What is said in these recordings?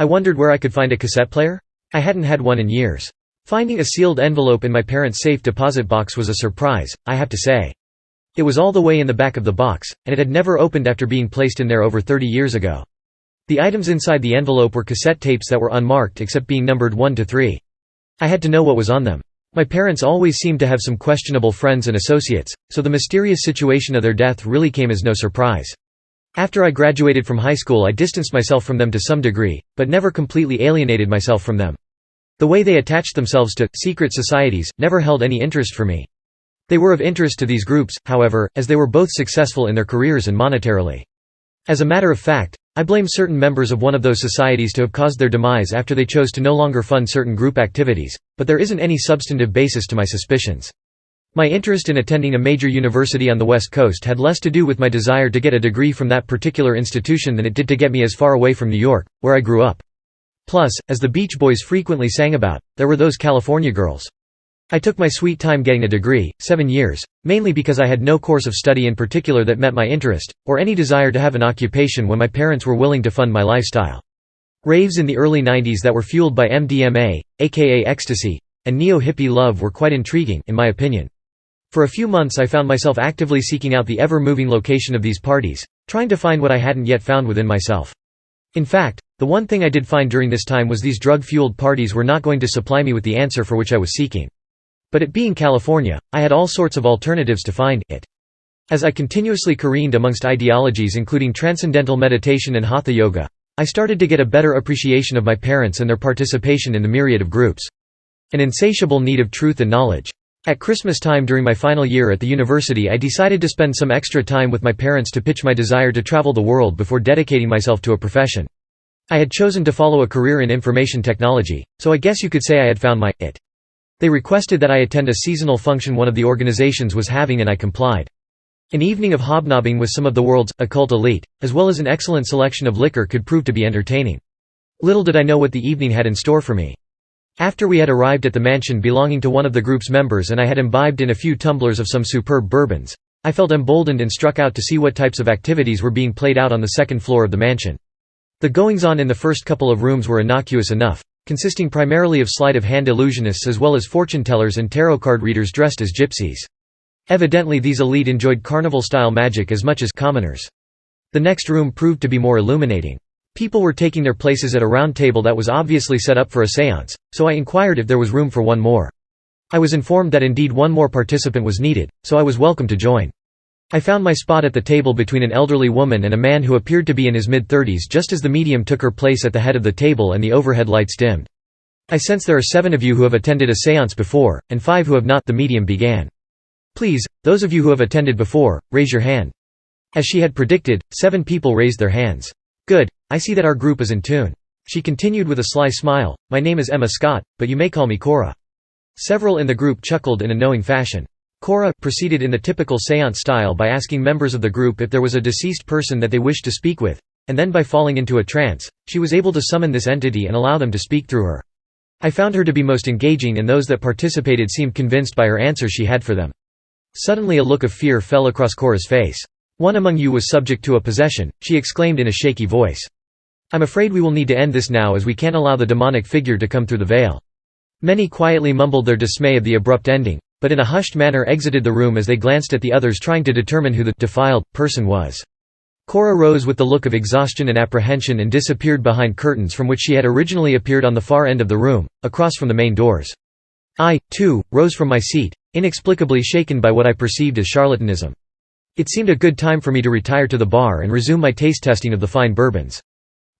I wondered where I could find a cassette player. I hadn't had one in years. Finding a sealed envelope in my parents' safe deposit box was a surprise, I have to say. It was all the way in the back of the box, and it had never opened after being placed in there over 30 years ago. The items inside the envelope were cassette tapes that were unmarked except being numbered 1 to 3. I had to know what was on them. My parents always seemed to have some questionable friends and associates, so the mysterious situation of their death really came as no surprise. After I graduated from high school, I distanced myself from them to some degree, but never completely alienated myself from them. The way they attached themselves to secret societies never held any interest for me. They were of interest to these groups, however, as they were both successful in their careers and monetarily. As a matter of fact, I blame certain members of one of those societies to have caused their demise after they chose to no longer fund certain group activities, but there isn't any substantive basis to my suspicions. My interest in attending a major university on the West Coast had less to do with my desire to get a degree from that particular institution than it did to get me as far away from New York, where I grew up. Plus, as the Beach Boys frequently sang about, there were those California girls. I took my sweet time getting a degree, 7 years, mainly because I had no course of study in particular that met my interest, or any desire to have an occupation when my parents were willing to fund my lifestyle. Raves in the early 90s that were fueled by MDMA, aka ecstasy, and neo-hippie love were quite intriguing, in my opinion. For a few months I found myself actively seeking out the ever-moving location of these parties, trying to find what I hadn't yet found within myself. In fact, the one thing I did find during this time was these drug-fueled parties were not going to supply me with the answer for which I was seeking. But it being California, I had all sorts of alternatives to find it. As I continuously careened amongst ideologies including transcendental meditation and hatha yoga, I started to get a better appreciation of my parents and their participation in the myriad of groups. An insatiable need of truth and knowledge. At Christmas time during my final year at the university, I decided to spend some extra time with my parents to pitch my desire to travel the world before dedicating myself to a profession. I had chosen to follow a career in information technology, so I guess you could say I had found my it. They requested that I attend a seasonal function one of the organizations was having, and I complied. An evening of hobnobbing with some of the world's occult elite, as well as an excellent selection of liquor, could prove to be entertaining. Little did I know what the evening had in store for me. After we had arrived at the mansion belonging to one of the group's members and I had imbibed in a few tumblers of some superb bourbons, I felt emboldened and struck out to see what types of activities were being played out on the second floor of the mansion. The goings-on in the first couple of rooms were innocuous enough, consisting primarily of sleight-of-hand illusionists as well as fortune-tellers and tarot card readers dressed as gypsies. Evidently these elite enjoyed carnival-style magic as much as commoners. The next room proved to be more illuminating. People were taking their places at a round table that was obviously set up for a séance, so I inquired if there was room for one more. I was informed that indeed one more participant was needed, so I was welcome to join. I found my spot at the table between an elderly woman and a man who appeared to be in his mid-30s just as the medium took her place at the head of the table and the overhead lights dimmed. "I sense there are 7 of you who have attended a séance before, and 5 who have not," the medium began. "Please, those of you who have attended before, raise your hand." As she had predicted, 7 people raised their hands. "Good, I see that our group is in tune." She continued with a sly smile, "My name is Emma Scott, but you may call me Cora." Several in the group chuckled in a knowing fashion. Cora proceeded in the typical séance style by asking members of the group if there was a deceased person that they wished to speak with, and then by falling into a trance, she was able to summon this entity and allow them to speak through her. I found her to be most engaging, and those that participated seemed convinced by her answers she had for them. Suddenly a look of fear fell across Cora's face. "One among you was subject to a possession," she exclaimed in a shaky voice. "I'm afraid we will need to end this now as we can't allow the demonic figure to come through the veil." Many quietly mumbled their dismay of the abrupt ending, but in a hushed manner exited the room as they glanced at the others trying to determine who the defiled person was. Cora rose with the look of exhaustion and apprehension and disappeared behind curtains from which she had originally appeared on the far end of the room, across from the main doors. I, too, rose from my seat, inexplicably shaken by what I perceived as charlatanism. It seemed a good time for me to retire to the bar and resume my taste testing of the fine bourbons.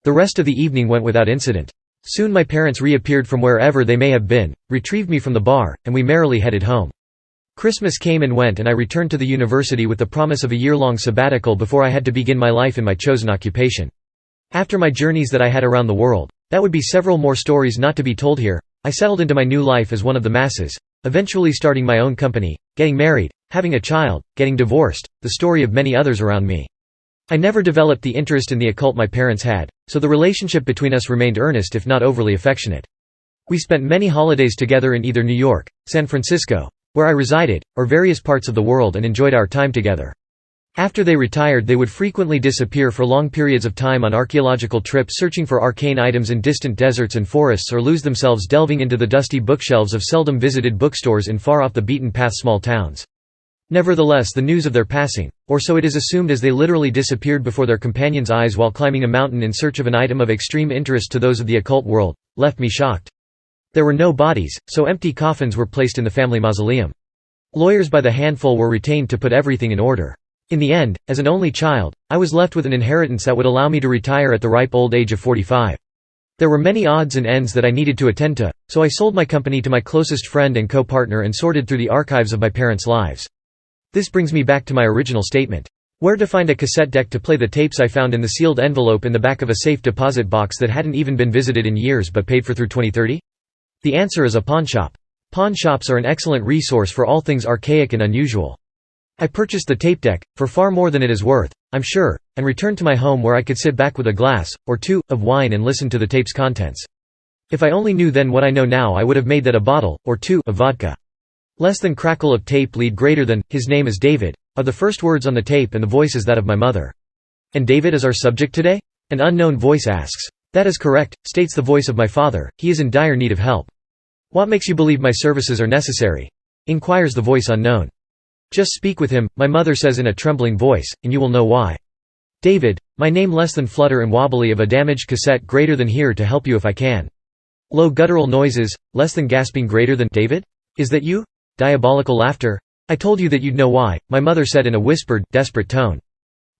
The rest of the evening went without incident. Soon my parents reappeared from wherever they may have been, retrieved me from the bar, and we merrily headed home. Christmas came and went, and I returned to the university with the promise of a year-long sabbatical before I had to begin my life in my chosen occupation. After my journeys that I had around the world, that would be several more stories not to be told here, I settled into my new life as one of the masses, eventually starting my own company, getting married, having a child, getting divorced, the story of many others around me. I never developed the interest in the occult my parents had, so the relationship between us remained earnest if not overly affectionate. We spent many holidays together in either New York, San Francisco, where I resided, or various parts of the world, and enjoyed our time together. After they retired, they would frequently disappear for long periods of time on archaeological trips searching for arcane items in distant deserts and forests, or lose themselves delving into the dusty bookshelves of seldom visited bookstores in far off the beaten path small towns. Nevertheless, the news of their passing, or so it is assumed, as they literally disappeared before their companions' eyes while climbing a mountain in search of an item of extreme interest to those of the occult world, left me shocked. There were no bodies, so empty coffins were placed in the family mausoleum. Lawyers by the handful were retained to put everything in order. In the end, as an only child, I was left with an inheritance that would allow me to retire at the ripe old age of 45. There were many odds and ends that I needed to attend to, so I sold my company to my closest friend and co-partner and sorted through the archives of my parents' lives. This brings me back to my original statement. Where to find a cassette deck to play the tapes I found in the sealed envelope in the back of a safe deposit box that hadn't even been visited in years but paid for through 2030? The answer is a pawnshop. Pawn shops are an excellent resource for all things archaic and unusual. I purchased the tape deck, for far more than it is worth, I'm sure, and returned to my home where I could sit back with a glass, or two, of wine and listen to the tape's contents. If I only knew then what I know now, I would have made that a bottle, or two, of vodka. Less than crackle of tape lead greater than, his name is David, are the first words on the tape, and the voice is that of my mother. And David is our subject today? An unknown voice asks. That is correct, states the voice of my father, he is in dire need of help. What makes you believe my services are necessary? Inquires the voice unknown. Just speak with him, my mother says in a trembling voice, and you will know why. David, my name less than flutter and wobbly of a damaged cassette greater than here to help you if I can. Low guttural noises, less than gasping greater than David? Is that you? Diabolical laughter. I told you that you'd know why, my mother said in a whispered, desperate tone.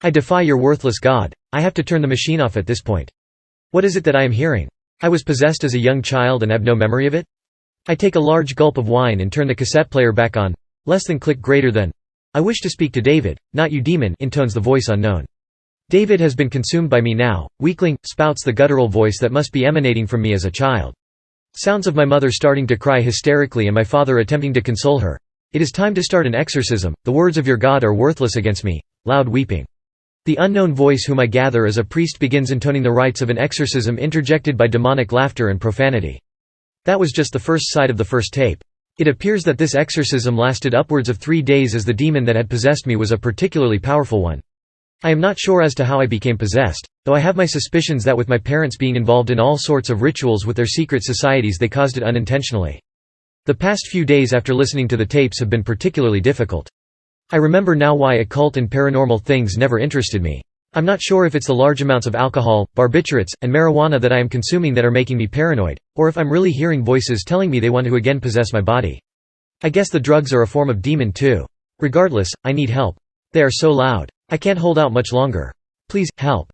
I defy your worthless God, I have to turn the machine off at this point. What is it that I am hearing? I was possessed as a young child and have no memory of it? I take a large gulp of wine and turn the cassette player back on. Less than click greater than. I wish to speak to David, not you demon, intones the voice unknown. David has been consumed by me now, weakling, spouts the guttural voice that must be emanating from me as a child. Sounds of my mother starting to cry hysterically and my father attempting to console her. It is time to start an exorcism, the words of your God are worthless against me, loud weeping. The unknown voice whom I gather as a priest begins intoning the rites of an exorcism interjected by demonic laughter and profanity. That was just the first side of the first tape. It appears that this exorcism lasted upwards of 3 days as the demon that had possessed me was a particularly powerful one. I am not sure as to how I became possessed, though I have my suspicions that with my parents being involved in all sorts of rituals with their secret societies they caused it unintentionally. The past few days after listening to the tapes have been particularly difficult. I remember now why occult and paranormal things never interested me. I'm not sure if it's the large amounts of alcohol, barbiturates, and marijuana that I am consuming that are making me paranoid, or if I'm really hearing voices telling me they want to again possess my body. I guess the drugs are a form of demon too. Regardless, I need help. They are so loud. I can't hold out much longer. Please, help.